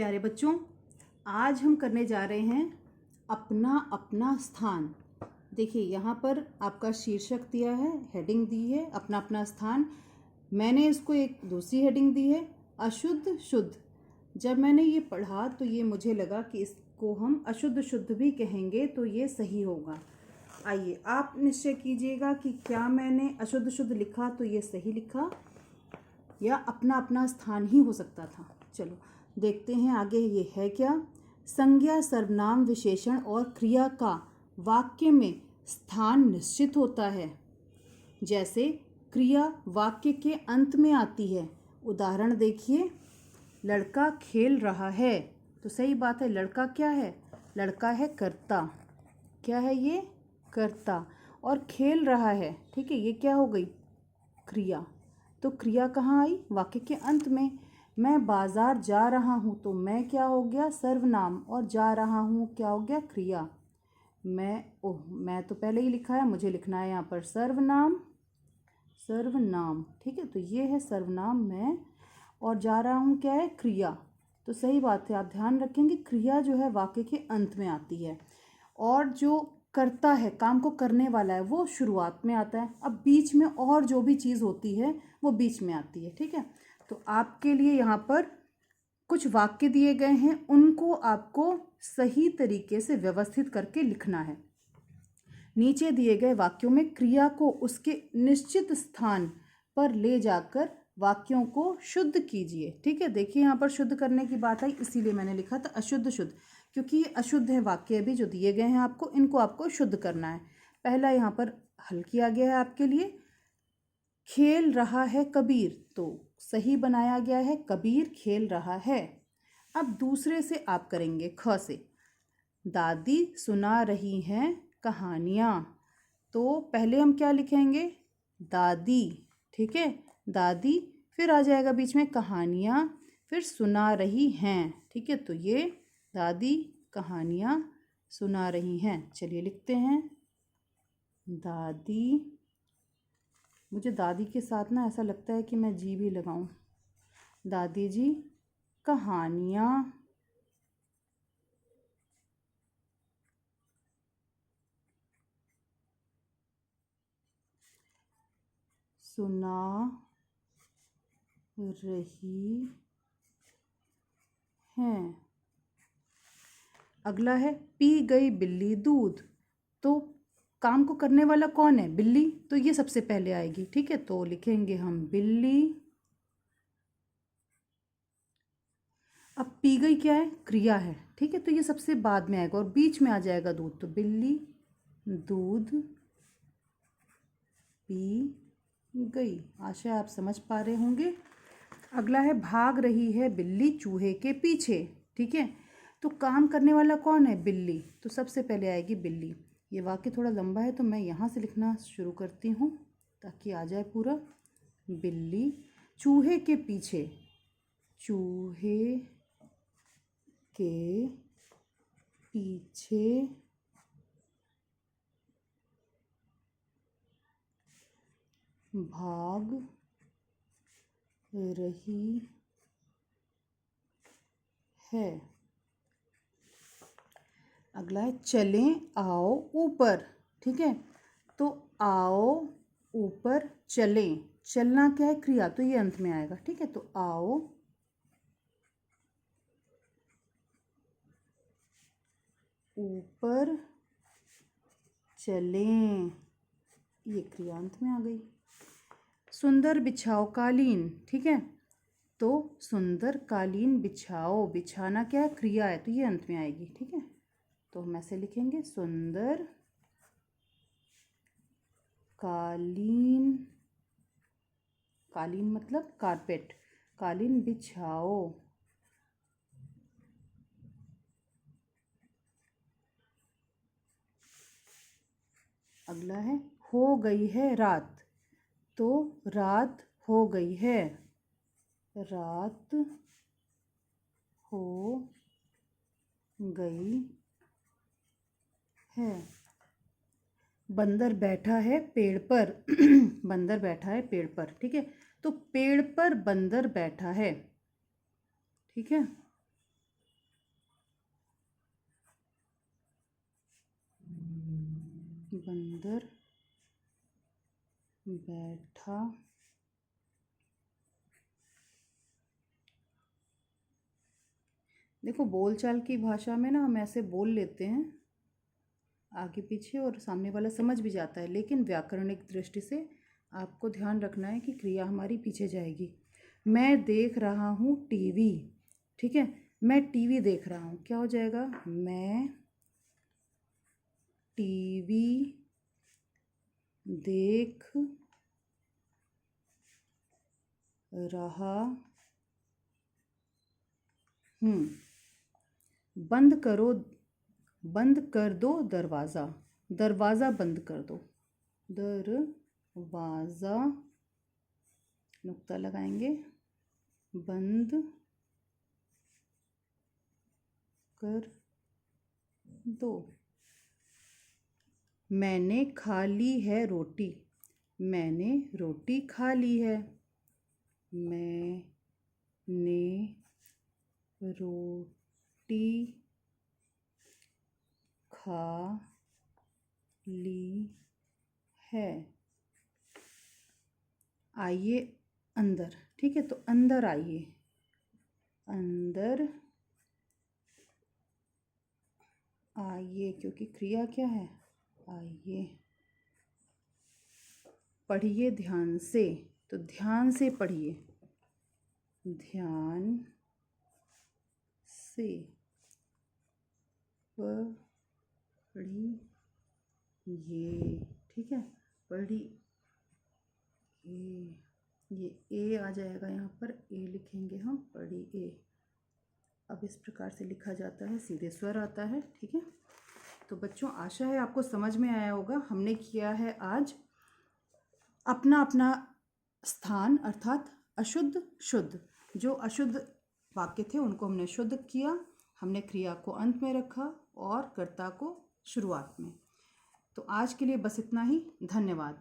प्यारे बच्चों, आज हम करने जा रहे हैं अपना अपना स्थान। देखिए यहाँ पर आपका शीर्षक दिया है, हेडिंग दी है अपना अपना स्थान। मैंने इसको एक दूसरी हेडिंग दी है अशुद्ध शुद्ध। जब मैंने ये पढ़ा तो ये मुझे लगा कि इसको हम अशुद्ध शुद्ध भी कहेंगे तो ये सही होगा। आइए आप निश्चय कीजिएगा कि क्या मैंने अशुद्ध शुद्ध लिखा तो ये सही लिखा या अपना अपना स्थान ही हो सकता था। चलो देखते हैं आगे ये है क्या। संज्ञा, सर्वनाम, विशेषण और क्रिया का वाक्य में स्थान निश्चित होता है। जैसे क्रिया वाक्य के अंत में आती है। उदाहरण देखिए, लड़का खेल रहा है तो सही बात है, लड़का क्या है? लड़का है कर्ता। क्या है ये? कर्ता। और खेल रहा है, ठीक है, ये क्या हो गई? क्रिया। तो क्रिया कहाँ आई? वाक्य के अंत में। मैं बाजार जा रहा हूँ तो मैं क्या हो गया? सर्वनाम। और जा रहा हूँ क्या हो गया? क्रिया। मैं तो पहले ही लिखा है, मुझे लिखना है यहाँ पर सर्वनाम। सर्वनाम, ठीक है, तो ये है सर्वनाम मैं, और जा रहा हूँ क्या है? क्रिया। तो सही बात है, आप ध्यान रखेंगे क्रिया जो है वाक्य के अंत में आती है और जो करता है, काम को करने वाला है, वो शुरुआत में आता है। अब बीच में और जो भी चीज़ होती है वो बीच में आती है, ठीक है। तो आपके लिए यहाँ पर कुछ वाक्य दिए गए हैं, उनको आपको सही तरीके से व्यवस्थित करके लिखना है। नीचे दिए गए वाक्यों में क्रिया को उसके निश्चित स्थान पर ले जाकर वाक्यों को शुद्ध कीजिए, ठीक है। देखिए यहाँ पर शुद्ध करने की बात आई, इसीलिए मैंने लिखा था अशुद्ध शुद्ध, क्योंकि ये अशुद्ध है वाक्य अभी जो दिए गए हैं आपको, इनको आपको शुद्ध करना है। पहला यहाँ पर हल किया गया है आपके लिए, खेल रहा है कबीर, तो सही बनाया गया है, कबीर खेल रहा है। अब दूसरे से आप करेंगे, ख से, दादी सुना रही हैं कहानियाँ, तो पहले हम क्या लिखेंगे? दादी, ठीक है, दादी, फिर आ जाएगा बीच में कहानियाँ, फिर सुना रही हैं, ठीक है। तो ये दादी कहानियाँ सुना रही हैं। चलिए लिखते हैं, दादी। मुझे दादी के साथ ना ऐसा लगता है कि मैं जी भी लगाऊं। दादी जी कहानियाँ सुना रही हैं। अगला है पी गई बिल्ली दूध, तो काम को करने वाला कौन है? बिल्ली, तो ये सबसे पहले आएगी, ठीक है। तो लिखेंगे हम बिल्ली। अब पी गई क्या है? क्रिया है, ठीक है, तो ये सबसे बाद में आएगा और बीच में आ जाएगा दूध, तो बिल्ली दूध पी गई। आशा आप समझ पा रहे होंगे। अगला है भाग रही है बिल्ली चूहे के पीछे, ठीक है, तो काम करने वाला कौन है? बिल्ली, तो सबसे पहले आएगी बिल्ली। ये वाक्य थोड़ा लंबा है तो मैं यहाँ से लिखना शुरू करती हूँ ताकि आ जाए पूरा। बिल्ली चूहे के पीछे, चूहे के पीछे भाग रही है। अगला है चलें आओ ऊपर, ठीक है, तो आओ ऊपर चलें, चलना क्या है? क्रिया, तो ये अंत में आएगा, ठीक है। तो आओ ऊपर चलें, ये क्रिया अंत में आ गई। सुंदर बिछाओ कालीन, ठीक है, तो सुंदर कालीन बिछाओ, बिछाना क्या है? क्रिया है, तो ये अंत में आएगी, ठीक है। तो हम ऐसे लिखेंगे, सुंदर कालीन, कालीन मतलब कारपेट, कालीन बिछाओ। अगला है हो गई है रात, तो रात हो गई है, रात हो गई है। बंदर बैठा है पेड़ पर बंदर बैठा है पेड़ पर, ठीक है, तो पेड़ पर बंदर बैठा है, ठीक है। बंदर बैठा देखो, बोलचाल की भाषा में ना हम ऐसे बोल लेते हैं आगे पीछे और सामने वाला समझ भी जाता है, लेकिन व्याकरणिक दृष्टि से आपको ध्यान रखना है कि क्रिया हमारी पीछे जाएगी। मैं देख रहा हूँ टीवी, ठीक है, मैं टीवी देख रहा हूँ, क्या हो जाएगा? मैं टीवी देख रहा हूँ। बंद कर दो दरवाज़ा, दरवाज़ा बंद कर दो, दरवाज़ा नुक्ता लगाएंगे, बंद कर दो। मैंने खा ली है रोटी, मैंने रोटी खा ली है, मैंने रोटी खा ली है। आइए अंदर, ठीक है, तो अंदर आइए, अंदर आइए, क्योंकि क्रिया क्या है? आइए। पढ़िए ध्यान से, तो ध्यान से पढ़िए, ध्यान से पढ़िए, ठीक है, पढ़िए। ये ए आ जाएगा, यहाँ पर ए लिखेंगे हम, पढ़िए। अब इस प्रकार से लिखा जाता है, सीधे स्वर आता है, ठीक है। तो बच्चों, आशा है आपको समझ में आया होगा। हमने किया है आज अपना अपना स्थान, अर्थात अशुद्ध शुद्ध। जो अशुद्ध वाक्य थे उनको हमने शुद्ध किया, हमने क्रिया को अंत में रखा और कर्ता को शुरुआत में। तो आज के लिए बस इतना ही। धन्यवाद।